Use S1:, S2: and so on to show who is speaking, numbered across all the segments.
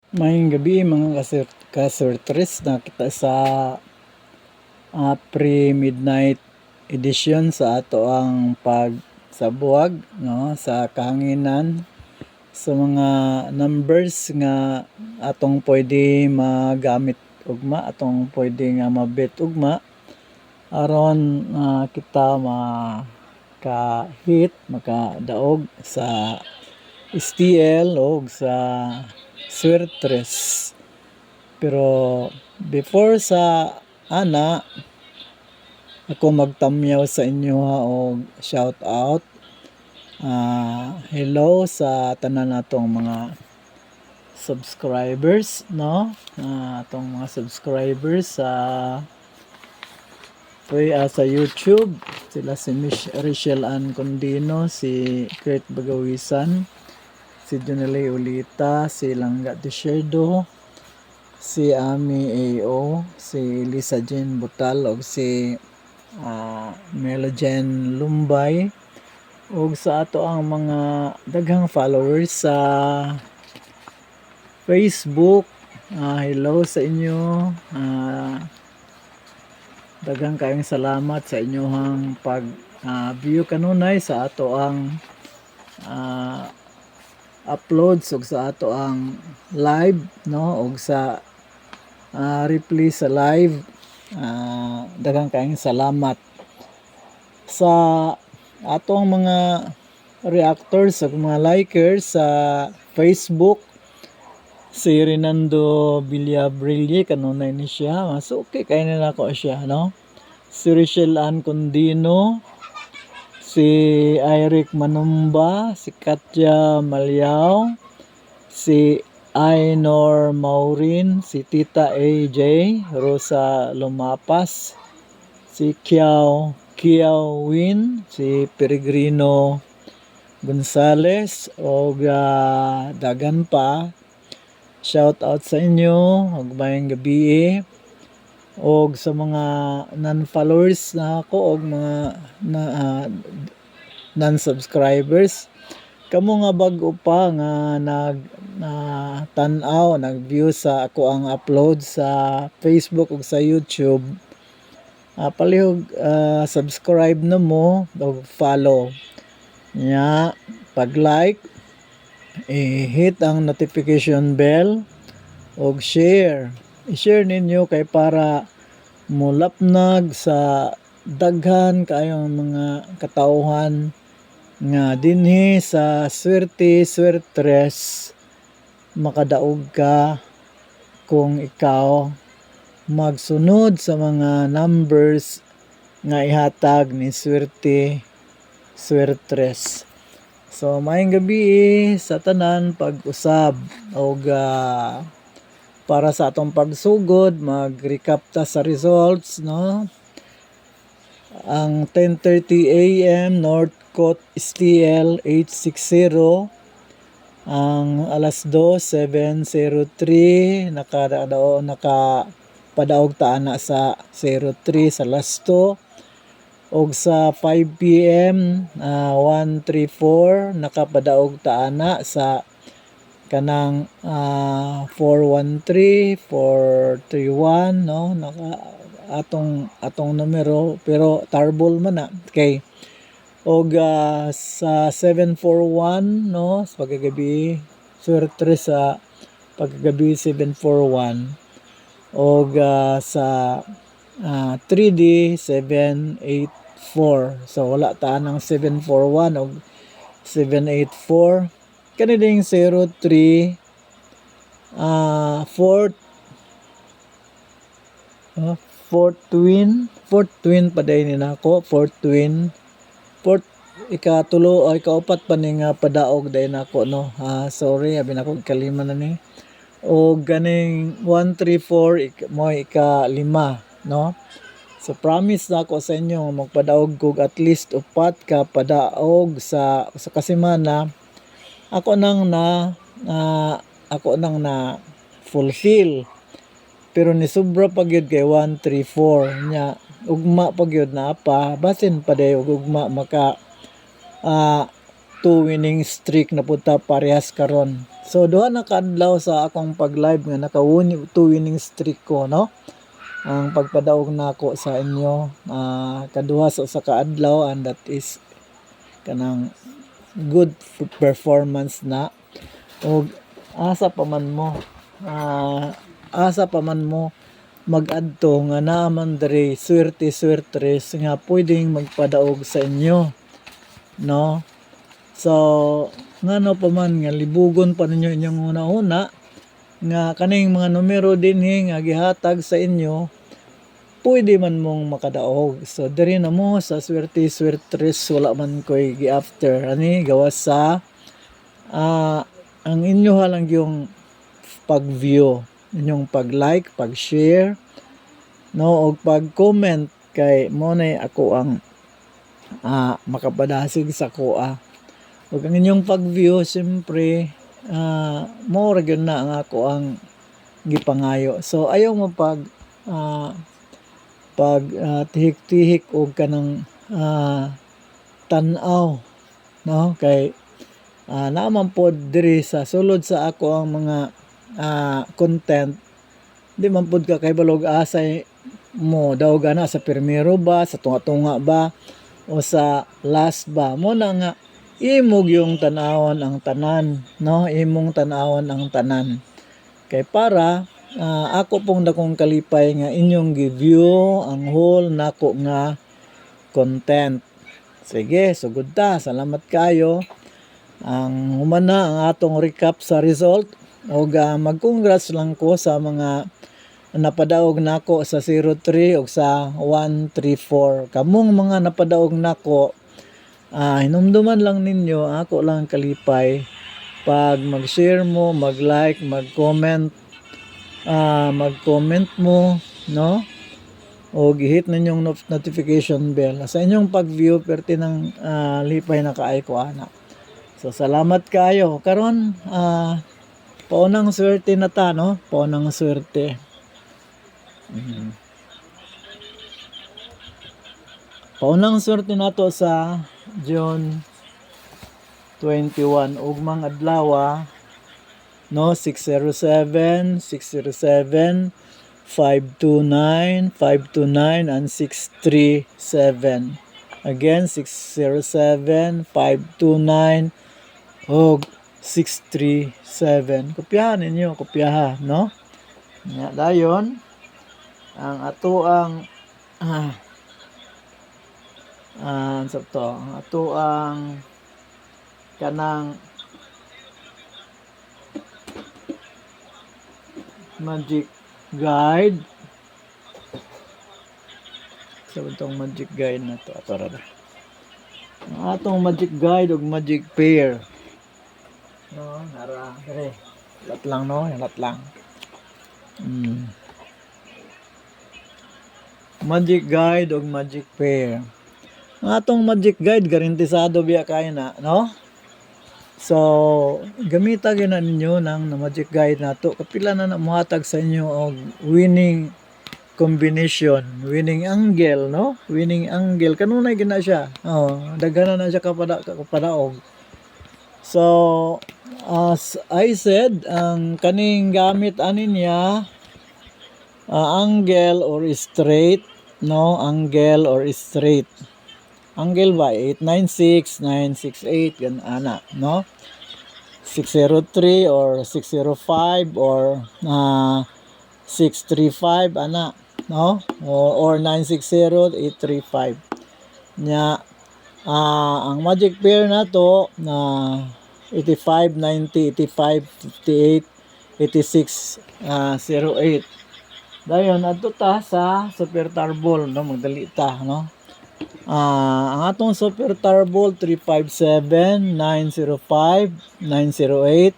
S1: Maayong gabi mga kasurtres, nakita sa pre-midnight edition sa ato ang pagsabuag no sa kahanginan sa mga numbers nga atong pwede magamit ugma, atong pwede nga mabit ugma aron kita maka-hit, makadaog sa STL o sa Swertres. Pero before sa ana, ako magtamyaw sa inyo og shout out. Hello sa tanan natong mga subscribers, no? Atong mga subscribers sa YouTube. Sila si Rachel Ann Condino, si Kurt Bagawisan, si Junelay Ulita, si Langga Desherdo, si Ami AO, si Lisa Jean Butal, o si Melogen Lumbay, o sa ato ang mga daghang followers sa Facebook. Hello sa inyo. Daghang kayong salamat sa inyohang pag-view kanunay sa ato ang uploads ug sa ato ang live, no, ug sa replay sa live. Daghang kayong salamat sa atong mga reactors ug mga likers sa Facebook. Si Renando Villabrille kanunay ni siya, mas okay kay na ako siya, no? Si Rachel Ann Condino, si Eric Manumba, si Katya Malyao, si Ainor Maurin, si Tita AJ, Rosa Lumapas, si Kiao Win, si Peregrino Gonzales, o dagan pa. Shout out sa inyo, ug mayong gabi, og sa mga non-followers na ako og mga non-subscribers. Kamo nga bag-o pa nga tan-aw, nag-view sa ako ang upload sa Facebook ug sa YouTube. Palihog subscribe na mo o follow. Pag-like, i-hit ang notification bell o share. I-share ninyo kay para mulapnag sa daghan kayong mga katauhan nga dinhi sa Swertres makadaog ka kung ikaw magsunod sa mga numbers nga ihatag ni Swertres. So maayong gabi sa tanan pag-usab og para sa atong pagsugod, mag-recap ta sa results, no? Ang 10:30 AM North Coast STL 860, ang alas 2 703 nakapadaog ta ana sa 03 sa last 2. Og sa 5 PM 134 nakapadaog ta ana sa kanang 413 431, no, atong numero pero tarbol man na kay. Og sa 741, no, sa pagkagabi Swertre sa pagkagabi 741, og sa 3D 784. So wala ta ng 741 og 784. Kani ding 03 fourth twin pa day ni nako, fourth ikatulo o ikaupat pa ning padaog day nako, no. Sorry, abi nako kalima na ni. O ganing 134 mo ika-5, no. So promise na ako sa inyo magpadaog kog at least upat ka padaog sa kasimana. Ako nang na fulfill, pero ni sobra pa gyud kay 134 nya ugma pa gyud na pa basin pa day ugma maka 2 winning streak na punta parehas karon. So duha na kaadlaw sa akong pag-live nga naka 2 winning streak ko, no? Ang pagpadaog nako sa inyo kaduha sa kaadlaw, and that is kanang good performance na. Og asa pa man mo mag-adto nga naaman diri swerte nga pwedeng magpadaog sa inyo, no? So ngano pa man nga libugon pa ninyo inyong una-una nga kaning mga numero dinhi nga gihatag sa inyo, pwede man mong makadaog. So diri na mo sa swerte wala man koy gi-after ani gawas sa ang inyo lang yung pag-view, inyong pag-like, pag-share, no, og pag-comment kay mo na ako ang makapadasig sa kuha. Ug ang inyong pag-view siyempre mo ra gyud na ang ako ang gipangayo. So ayaw mo tihik-tihik og kanang tan-aw, no, kay naman po diri sa sulod sa ako ang mga content, di man pod ka kay balog asay mo daw gana sa primero ba, sa tunga-tunga ba, o sa last ba. Mo na nga imog yung tanawon ang tanan, no, imong tanawon ang tanan, kay para ako pong dakong kalipay nga inyong gi-view ang whole nako nga content. Sige, sugod ta, salamat kayo. Ang humana ang atong recap sa result, og mag-congrats lang ko sa mga napadaog nako sa 03 og sa 134. Kamong mga napadaog nako, hinumduman lang ninyo, ako lang kalipay pag mag-share mo, mag-like, mag-comment, mag-comment mo, no, o gihit ninyong notification bell sa inyong pag-view perti ng lipay na kaay ko ana. So salamat kayo karon. Paunang swerte na ta, no, paunang swerte. Paunang swerte nato sa June 21 ugmang adlaw, no, 607, 529, 529 and 637. Again 607, 529 og 637. Kopyahan ninyo, kopyaha, no? Nga dayon ang ato ang ang ato ang kanang magic guide. So itong magic guide na to, ang atong magic guide ug magic pair, no, nara dire lat lang, no, lat lang. Magic guide ug magic pair. Ang atong magic guide garantisado biya kay na, no? So gamita gyud na ninyo ng magic guide nato. Kapila na muhatag sa inyo og winning combination, winning angle, no? Winning angle kanunay gina siya. Daghan na siya kapadaog. So as I said, ang kaning gamit ani niya angle or straight, no, angle or straight. Angle ba 896, 968 gan ana, no? 603 or 605 or 635 ana, no? Or 960, 835 nya. Ang magic pair nato na 85, 90, 85, 58, 86, 08. Dayon adto ta sa super tarbol, no, magdali ta, no. Ang atong super tarbol 357, 905, 908,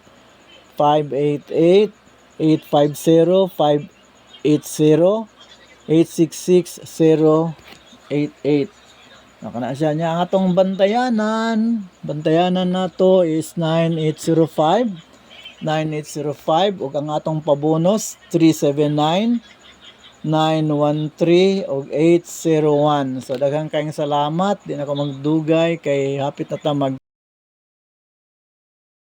S1: 588, 850, 580, 866, 088. Nakana siya niya. Ang atong bantayanan nato is 9805, 9805, ug ang atong pabonus 379, 913 ug 801. So daghang kayong salamat, di na ko magdugay kay hapit na ta mag